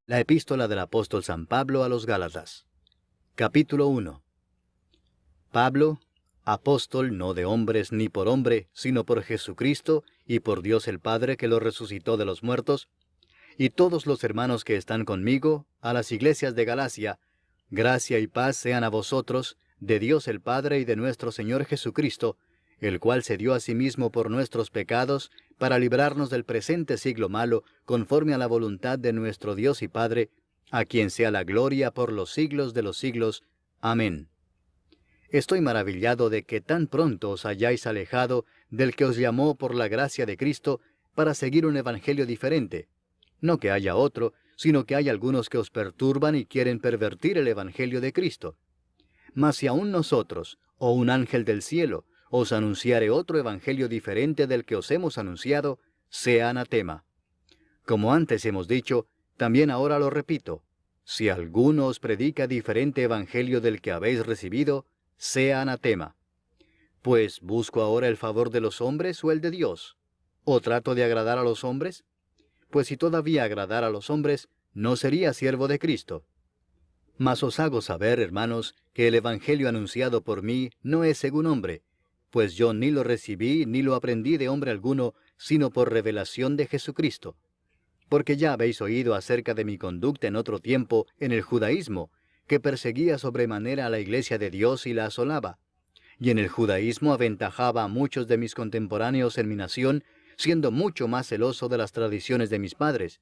La epístola del apóstol San Pablo a los Gálatas. Capítulo 1. Pablo, apóstol no de hombres ni por hombre, sino por Jesucristo y por Dios el Padre que lo resucitó de los muertos, y todos los hermanos que están conmigo, a las iglesias de Galacia, gracia y paz sean a vosotros, de Dios el Padre y de nuestro Señor Jesucristo, el cual se dio a sí mismo por nuestros pecados, para librarnos del presente siglo malo, conforme a la voluntad de nuestro Dios y Padre, a quien sea la gloria por los siglos de los siglos. Amén. Estoy maravillado de que tan pronto os hayáis alejado del que os llamó por la gracia de Cristo para seguir un evangelio diferente. No que haya otro, sino que hay algunos que os perturban y quieren pervertir el evangelio de Cristo. Mas si aún nosotros, o un ángel del cielo, os anunciare otro evangelio diferente del que os hemos anunciado, sea anatema. Como antes hemos dicho, también ahora lo repito, si alguno os predica diferente evangelio del que habéis recibido, sea anatema. Pues, ¿busco ahora el favor de los hombres o el de Dios? ¿O trato de agradar a los hombres? Pues si todavía agradara a los hombres, no sería siervo de Cristo. Mas os hago saber, hermanos, que el evangelio anunciado por mí no es según hombre, pues yo ni lo recibí ni lo aprendí de hombre alguno, sino por revelación de Jesucristo. Porque ya habéis oído acerca de mi conducta en otro tiempo en el judaísmo, que perseguía sobremanera a la iglesia de Dios y la asolaba. Y en el judaísmo aventajaba a muchos de mis contemporáneos en mi nación, siendo mucho más celoso de las tradiciones de mis padres.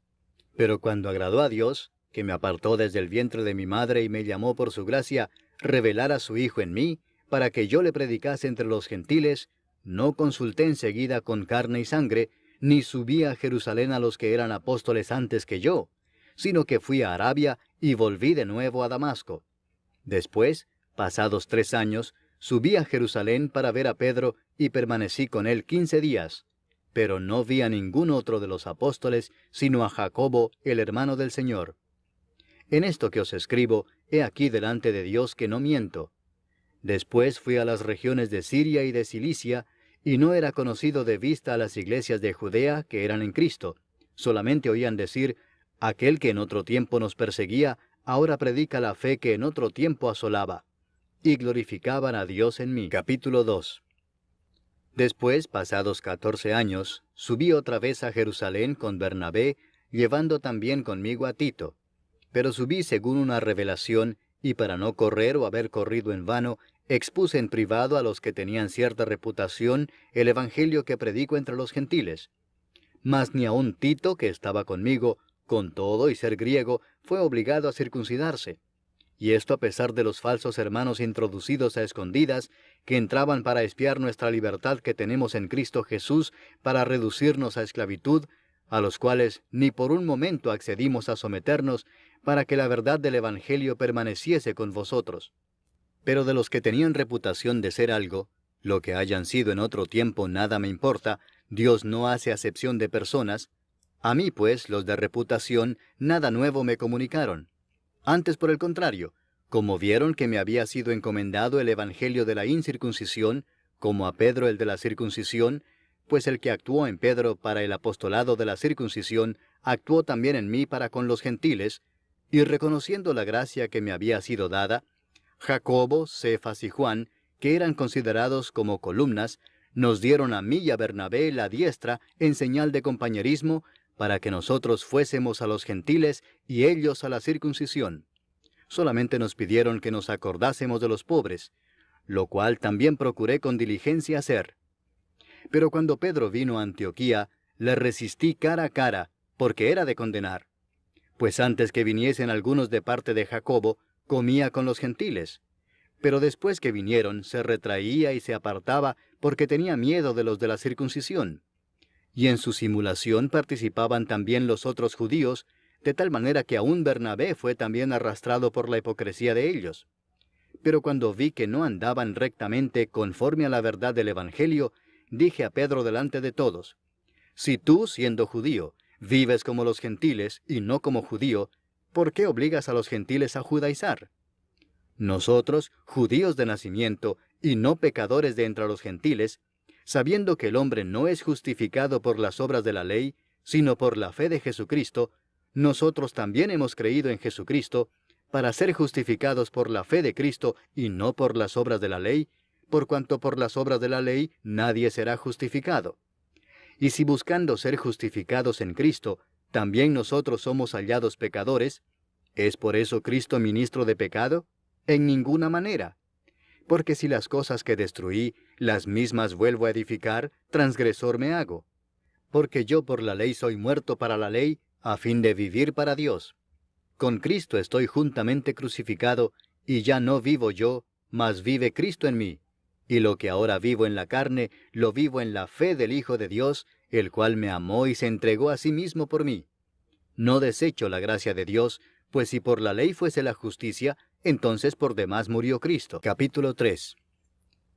Pero cuando agradó a Dios, que me apartó desde el vientre de mi madre y me llamó por su gracia, revelar a su Hijo en mí, para que yo le predicase entre los gentiles, no consulté enseguida con carne y sangre, ni subí a Jerusalén a los que eran apóstoles antes que yo, sino que fui a Arabia y volví de nuevo a Damasco. Después, pasados 3 años, subí a Jerusalén para ver a Pedro y permanecí con él 15 días, pero no vi a ningún otro de los apóstoles, sino a Jacobo, el hermano del Señor. En esto que os escribo, he aquí delante de Dios que no miento. Después fui a las regiones de Siria y de Cilicia, y no era conocido de vista a las iglesias de Judea que eran en Cristo. Solamente oían decir, aquel que en otro tiempo nos perseguía, ahora predica la fe que en otro tiempo asolaba. Y glorificaban a Dios en mí. Capítulo 2. Después, pasados 14 años, subí otra vez a Jerusalén con Bernabé, llevando también conmigo a Tito. Pero subí según una revelación, y para no correr o haber corrido en vano, expuse en privado a los que tenían cierta reputación el evangelio que predico entre los gentiles. Mas ni aun Tito, que estaba conmigo, con todo y ser griego, fue obligado a circuncidarse. Y esto a pesar de los falsos hermanos introducidos a escondidas, que entraban para espiar nuestra libertad que tenemos en Cristo Jesús, para reducirnos a esclavitud, a los cuales ni por un momento accedimos a someternos, para que la verdad del Evangelio permaneciese con vosotros. Pero de los que tenían reputación de ser algo, lo que hayan sido en otro tiempo nada me importa, Dios no hace acepción de personas. A mí, pues, los de reputación, nada nuevo me comunicaron. Antes, por el contrario, como vieron que me había sido encomendado el Evangelio de la incircuncisión, como a Pedro el de la circuncisión, pues el que actuó en Pedro para el apostolado de la circuncisión, actuó también en mí para con los gentiles, y reconociendo la gracia que me había sido dada, Jacobo, Cefas y Juan, que eran considerados como columnas, nos dieron a mí y a Bernabé la diestra en señal de compañerismo, para que nosotros fuésemos a los gentiles y ellos a la circuncisión. Solamente nos pidieron que nos acordásemos de los pobres, lo cual también procuré con diligencia hacer. Pero cuando Pedro vino a Antioquía, le resistí cara a cara, porque era de condenar. Pues antes que viniesen algunos de parte de Jacobo, comía con los gentiles. Pero después que vinieron, se retraía y se apartaba, porque tenía miedo de los de la circuncisión. Y en su simulación participaban también los otros judíos, de tal manera que aún Bernabé fue también arrastrado por la hipocresía de ellos. Pero cuando vi que no andaban rectamente conforme a la verdad del Evangelio, dije a Pedro delante de todos, si tú, siendo judío, vives como los gentiles y no como judío, ¿por qué obligas a los gentiles a judaizar? Nosotros, judíos de nacimiento y no pecadores de entre los gentiles, sabiendo que el hombre no es justificado por las obras de la ley, sino por la fe de Jesucristo, nosotros también hemos creído en Jesucristo para ser justificados por la fe de Cristo y no por las obras de la ley, por cuanto por las obras de la ley nadie será justificado. Y si buscando ser justificados en Cristo, también nosotros somos hallados pecadores, ¿es por eso Cristo ministro de pecado? En ninguna manera. Porque si las cosas que destruí, las mismas vuelvo a edificar, transgresor me hago. Porque yo por la ley soy muerto para la ley, a fin de vivir para Dios. Con Cristo estoy juntamente crucificado, y ya no vivo yo, mas vive Cristo en mí. Y lo que ahora vivo en la carne, lo vivo en la fe del Hijo de Dios, el cual me amó y se entregó a sí mismo por mí. No desecho la gracia de Dios, pues si por la ley fuese la justicia, entonces por demás murió Cristo. Capítulo 3.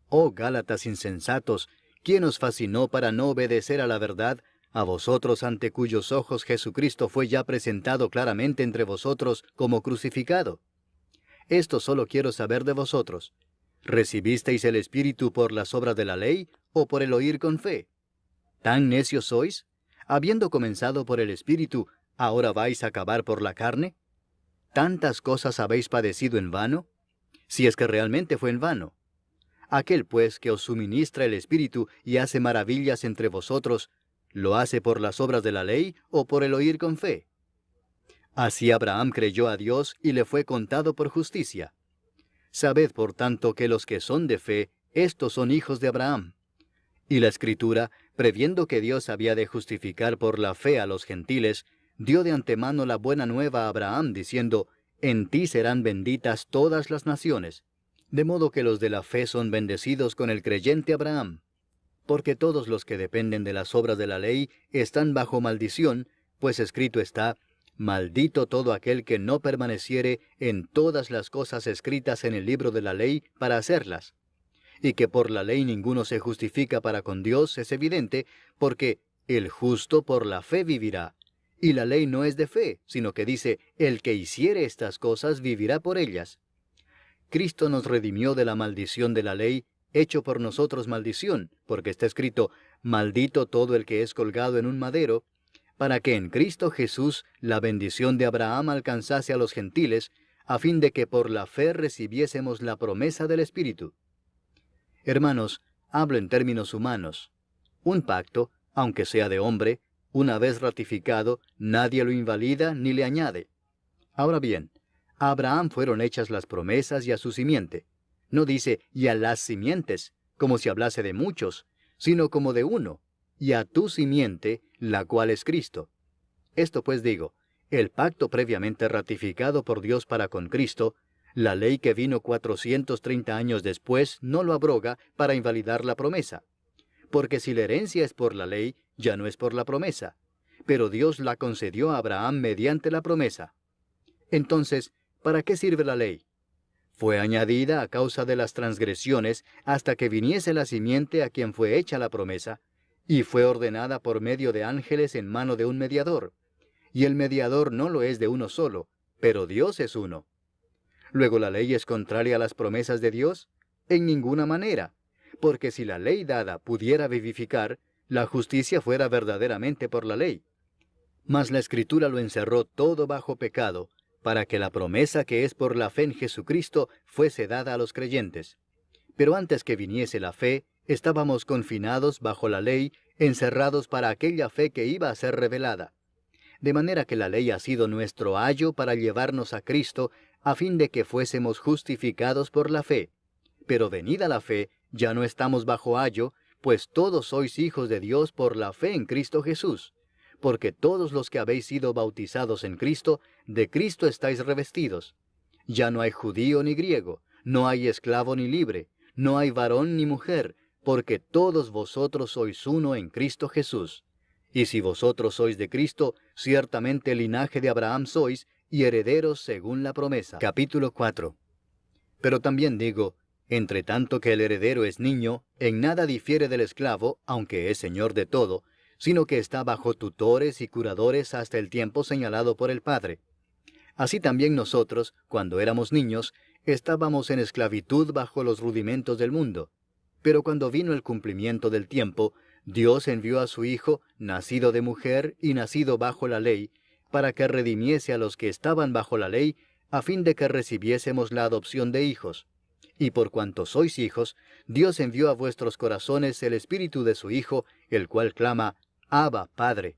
Oh Gálatas insensatos, ¿quién os fascinó para no obedecer a la verdad, a vosotros ante cuyos ojos Jesucristo fue ya presentado claramente entre vosotros como crucificado? Esto solo quiero saber de vosotros. ¿Recibisteis el Espíritu por las obras de la ley o por el oír con fe? ¿Tan necios sois? Habiendo comenzado por el Espíritu, ¿ahora vais a acabar por la carne? ¿Tantas cosas habéis padecido en vano? Si es que realmente fue en vano. Aquel pues que os suministra el Espíritu y hace maravillas entre vosotros, ¿lo hace por las obras de la ley o por el oír con fe? Así Abraham creyó a Dios y le fue contado por justicia. Sabed por tanto que los que son de fe, estos son hijos de Abraham. Y la Escritura, previendo que Dios había de justificar por la fe a los gentiles, dio de antemano la buena nueva a Abraham, diciendo, en ti serán benditas todas las naciones. De modo que los de la fe son bendecidos con el creyente Abraham. Porque todos los que dependen de las obras de la ley están bajo maldición, pues escrito está, maldito todo aquel que no permaneciere en todas las cosas escritas en el libro de la ley para hacerlas. Y que por la ley ninguno se justifica para con Dios es evidente, porque el justo por la fe vivirá. Y la ley no es de fe, sino que dice, el que hiciere estas cosas vivirá por ellas. Cristo nos redimió de la maldición de la ley, hecho por nosotros maldición, porque está escrito, maldito todo el que es colgado en un madero, para que en Cristo Jesús la bendición de Abraham alcanzase a los gentiles, a fin de que por la fe recibiésemos la promesa del Espíritu. Hermanos, hablo en términos humanos. Un pacto, aunque sea de hombre, una vez ratificado, nadie lo invalida ni le añade. Ahora bien, a Abraham fueron hechas las promesas y a su simiente. No dice, y a las simientes, como si hablase de muchos, sino como de uno, y a tu simiente, la cual es Cristo. Esto pues digo, el pacto previamente ratificado por Dios para con Cristo, la ley que vino 430 años después no lo abroga para invalidar la promesa. Porque si la herencia es por la ley, ya no es por la promesa. Pero Dios la concedió a Abraham mediante la promesa. Entonces, ¿para qué sirve la ley? Fue añadida a causa de las transgresiones hasta que viniese la simiente a quien fue hecha la promesa, y fue ordenada por medio de ángeles en mano de un mediador. Y el mediador no lo es de uno solo, pero Dios es uno. ¿Luego la ley es contraria a las promesas de Dios? En ninguna manera, porque si la ley dada pudiera vivificar, la justicia fuera verdaderamente por la ley. Mas la Escritura lo encerró todo bajo pecado, para que la promesa que es por la fe en Jesucristo fuese dada a los creyentes. Pero antes que viniese la fe, estábamos confinados bajo la ley, encerrados para aquella fe que iba a ser revelada. De manera que la ley ha sido nuestro ayo para llevarnos a Cristo, a fin de que fuésemos justificados por la fe. Pero venida la fe, ya no estamos bajo ayo, pues todos sois hijos de Dios por la fe en Cristo Jesús. Porque todos los que habéis sido bautizados en Cristo, de Cristo estáis revestidos. Ya no hay judío ni griego, no hay esclavo ni libre, no hay varón ni mujer, porque todos vosotros sois uno en Cristo Jesús. Y si vosotros sois de Cristo, ciertamente linaje de Abraham sois, y herederos según la promesa. Capítulo 4. Pero también digo, entre tanto que el heredero es niño, en nada difiere del esclavo, aunque es señor de todo, sino que está bajo tutores y curadores hasta el tiempo señalado por el Padre. Así también nosotros, cuando éramos niños, estábamos en esclavitud bajo los rudimentos del mundo. Pero cuando vino el cumplimiento del tiempo, Dios envió a su Hijo, nacido de mujer y nacido bajo la ley, para que redimiese a los que estaban bajo la ley, a fin de que recibiésemos la adopción de hijos. Y por cuanto sois hijos, Dios envió a vuestros corazones el Espíritu de su Hijo, el cual clama, Abba, Padre.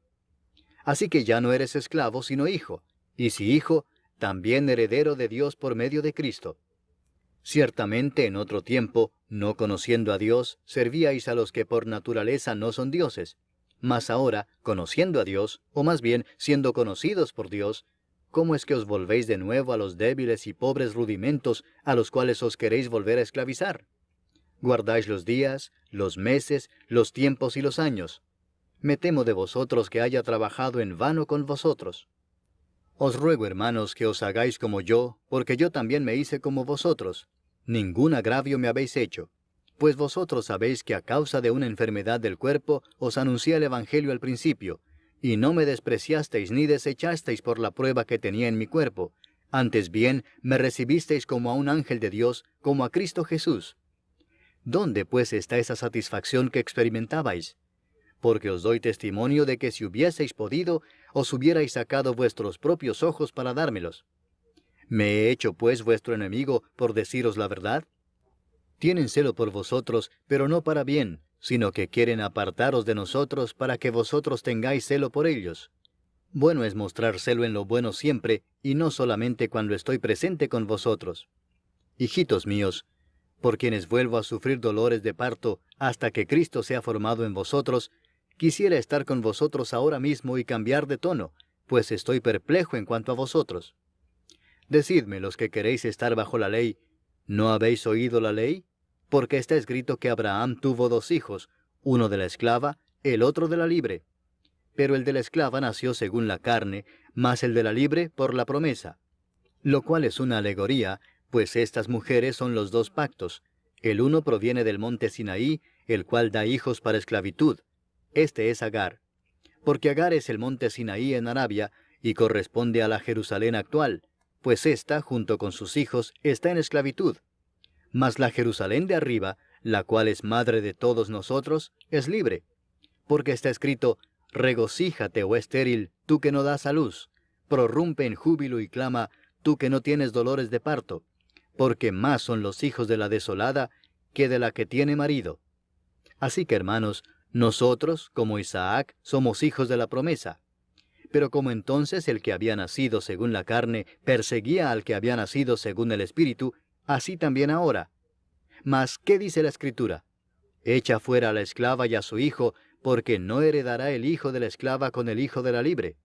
Así que ya no eres esclavo, sino hijo, y si hijo, también heredero de Dios por medio de Cristo. Ciertamente en otro tiempo, no conociendo a Dios, servíais a los que por naturaleza no son dioses. Mas ahora, conociendo a Dios, o más bien siendo conocidos por Dios, ¿cómo es que os volvéis de nuevo a los débiles y pobres rudimentos a los cuales os queréis volver a esclavizar? Guardáis los días, los meses, los tiempos y los años. Me temo de vosotros que haya trabajado en vano con vosotros. Os ruego, hermanos, que os hagáis como yo, porque yo también me hice como vosotros. Ningún agravio me habéis hecho, pues vosotros sabéis que a causa de una enfermedad del cuerpo os anuncié el Evangelio al principio, y no me despreciasteis ni desechasteis por la prueba que tenía en mi cuerpo. Antes bien, me recibisteis como a un ángel de Dios, como a Cristo Jesús. ¿Dónde pues está esa satisfacción que experimentabais? Porque os doy testimonio de que si hubieseis podido, os hubierais sacado vuestros propios ojos para dármelos. ¿Me he hecho pues vuestro enemigo por deciros la verdad? Tienen celo por vosotros, pero no para bien, sino que quieren apartaros de nosotros para que vosotros tengáis celo por ellos. Bueno es mostrar celo en lo bueno siempre, y no solamente cuando estoy presente con vosotros. Hijitos míos, por quienes vuelvo a sufrir dolores de parto hasta que Cristo sea formado en vosotros, quisiera estar con vosotros ahora mismo y cambiar de tono, pues estoy perplejo en cuanto a vosotros. Decidme, los que queréis estar bajo la ley, ¿no habéis oído la ley? Porque está escrito que Abraham tuvo 2 hijos, uno de la esclava, el otro de la libre. Pero el de la esclava nació según la carne, mas el de la libre por la promesa. Lo cual es una alegoría, pues estas mujeres son los 2 pactos. El uno proviene del monte Sinaí, el cual da hijos para esclavitud. Este es Agar. Porque Agar es el monte Sinaí en Arabia, y corresponde a la Jerusalén actual, pues ésta, junto con sus hijos, está en esclavitud. Mas la Jerusalén de arriba, la cual es madre de todos nosotros, es libre. Porque está escrito, regocíjate, oh estéril, tú que no das a luz, prorrumpe en júbilo y clama, tú que no tienes dolores de parto, porque más son los hijos de la desolada que de la que tiene marido. Así que, hermanos, nosotros, como Isaac, somos hijos de la promesa. Pero como entonces el que había nacido según la carne perseguía al que había nacido según el Espíritu, así también ahora. Mas, ¿qué dice la Escritura? Echa fuera a la esclava y a su hijo, porque no heredará el hijo de la esclava con el hijo de la libre.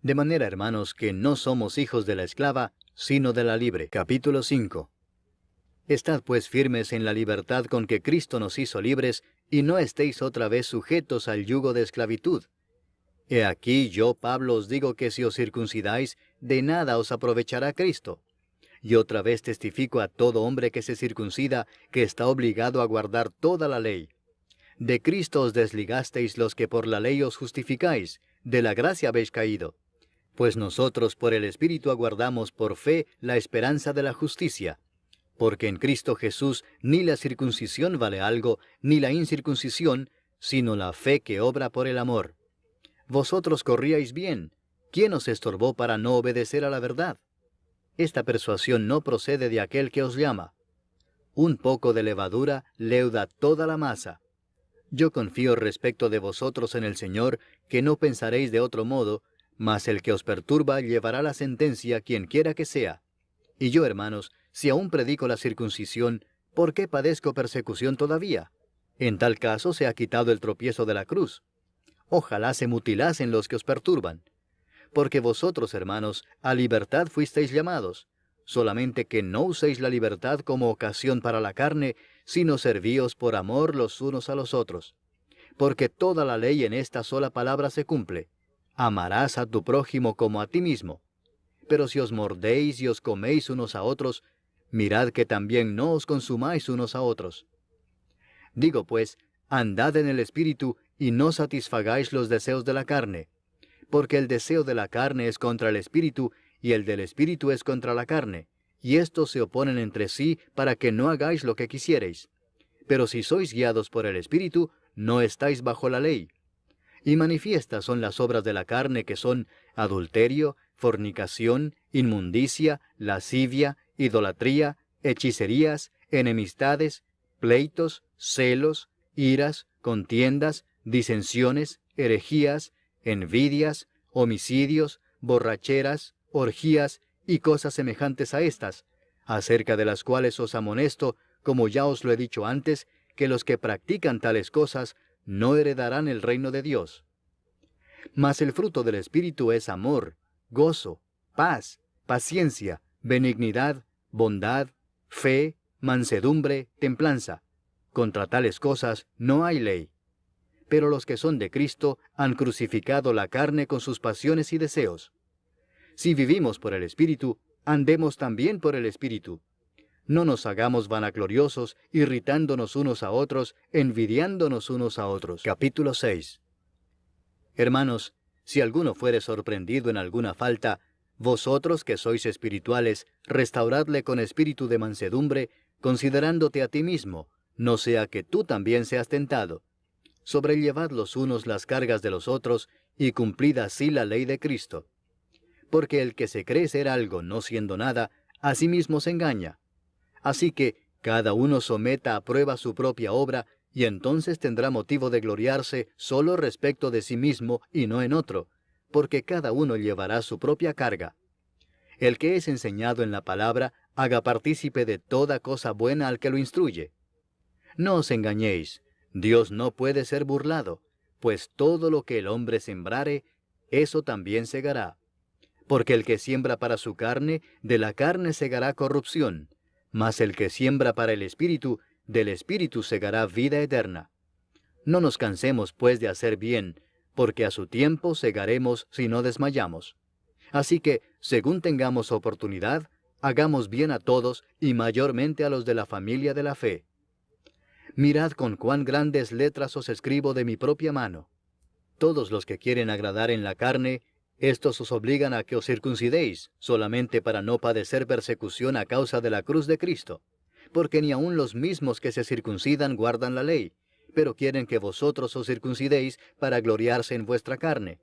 De manera, hermanos, que no somos hijos de la esclava, sino de la libre. Capítulo 5. Estad pues firmes en la libertad con que Cristo nos hizo libres, y no estéis otra vez sujetos al yugo de esclavitud. He aquí yo, Pablo, os digo que si os circuncidáis, de nada os aprovechará Cristo. Y otra vez testifico a todo hombre que se circuncida, que está obligado a guardar toda la ley. De Cristo os desligasteis los que por la ley os justificáis, de la gracia habéis caído. Pues nosotros por el Espíritu aguardamos por fe la esperanza de la justicia. Porque en Cristo Jesús ni la circuncisión vale algo, ni la incircuncisión, sino la fe que obra por el amor. Vosotros corríais bien. ¿Quién os estorbó para no obedecer a la verdad? Esta persuasión no procede de aquel que os llama. Un poco de levadura leuda toda la masa. Yo confío respecto de vosotros en el Señor, que no pensaréis de otro modo, mas el que os perturba llevará la sentencia quien quiera que sea. Y yo, hermanos, si aún predico la circuncisión, ¿por qué padezco persecución todavía? En tal caso se ha quitado el tropiezo de la cruz. Ojalá se mutilasen los que os perturban. Porque vosotros, hermanos, a libertad fuisteis llamados, solamente que no uséis la libertad como ocasión para la carne, sino servíos por amor los unos a los otros. Porque toda la ley en esta sola palabra se cumple: amarás a tu prójimo como a ti mismo. Pero si os mordéis y os coméis unos a otros, mirad que también no os consumáis unos a otros. Digo pues, andad en el Espíritu, y no satisfagáis los deseos de la carne. Porque el deseo de la carne es contra el Espíritu, y el del Espíritu es contra la carne, y estos se oponen entre sí para que no hagáis lo que quisiereis. Pero si sois guiados por el Espíritu, no estáis bajo la ley. Y manifiestas son las obras de la carne, que son adulterio, fornicación, inmundicia, lascivia, idolatría, hechicerías, enemistades, pleitos, celos, iras, contiendas, disensiones, herejías, envidias, homicidios, borracheras, orgías y cosas semejantes a estas, acerca de las cuales os amonesto, como ya os lo he dicho antes, que los que practican tales cosas no heredarán el reino de Dios. Mas el fruto del Espíritu es amor, gozo, paz, paciencia, benignidad, bondad, fe, mansedumbre, templanza. Contra tales cosas no hay ley. Pero los que son de Cristo han crucificado la carne con sus pasiones y deseos. Si vivimos por el Espíritu, andemos también por el Espíritu. No nos hagamos vanagloriosos, irritándonos unos a otros, envidiándonos unos a otros. Capítulo 6. Hermanos, si alguno fuere sorprendido en alguna falta, vosotros que sois espirituales, restauradle con espíritu de mansedumbre, considerándote a ti mismo, no sea que tú también seas tentado. Sobrellevad los unos las cargas de los otros, y cumplid así la ley de Cristo. Porque el que se cree ser algo no siendo nada, a sí mismo se engaña. Así que cada uno someta a prueba su propia obra, y entonces tendrá motivo de gloriarse solo respecto de sí mismo y no en otro, porque cada uno llevará su propia carga. El que es enseñado en la palabra, haga partícipe de toda cosa buena al que lo instruye. No os engañéis, Dios no puede ser burlado, pues todo lo que el hombre sembrare, eso también segará. Porque el que siembra para su carne, de la carne segará corrupción, mas el que siembra para el Espíritu, del Espíritu segará vida eterna. No nos cansemos, pues, de hacer bien, porque a su tiempo segaremos si no desmayamos. Así que, según tengamos oportunidad, hagamos bien a todos, y mayormente a los de la familia de la fe. Mirad con cuán grandes letras os escribo de mi propia mano. Todos los que quieren agradar en la carne, estos os obligan a que os circuncidéis, solamente para no padecer persecución a causa de la cruz de Cristo. Porque ni aun los mismos que se circuncidan guardan la ley, pero quieren que vosotros os circuncidéis para gloriarse en vuestra carne.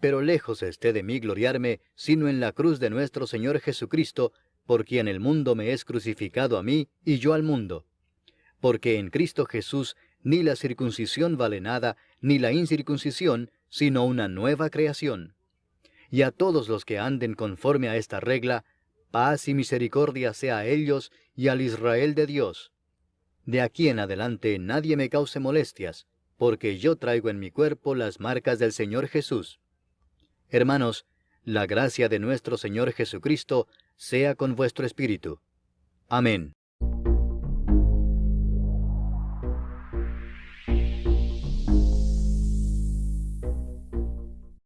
Pero lejos esté de mí gloriarme, sino en la cruz de nuestro Señor Jesucristo, por quien el mundo me es crucificado a mí, y yo al mundo. Porque en Cristo Jesús ni la circuncisión vale nada, ni la incircuncisión, sino una nueva creación. Y a todos los que anden conforme a esta regla, paz y misericordia sea a ellos y al Israel de Dios. De aquí en adelante nadie me cause molestias, porque yo traigo en mi cuerpo las marcas del Señor Jesús. Hermanos, la gracia de nuestro Señor Jesucristo sea con vuestro espíritu. Amén.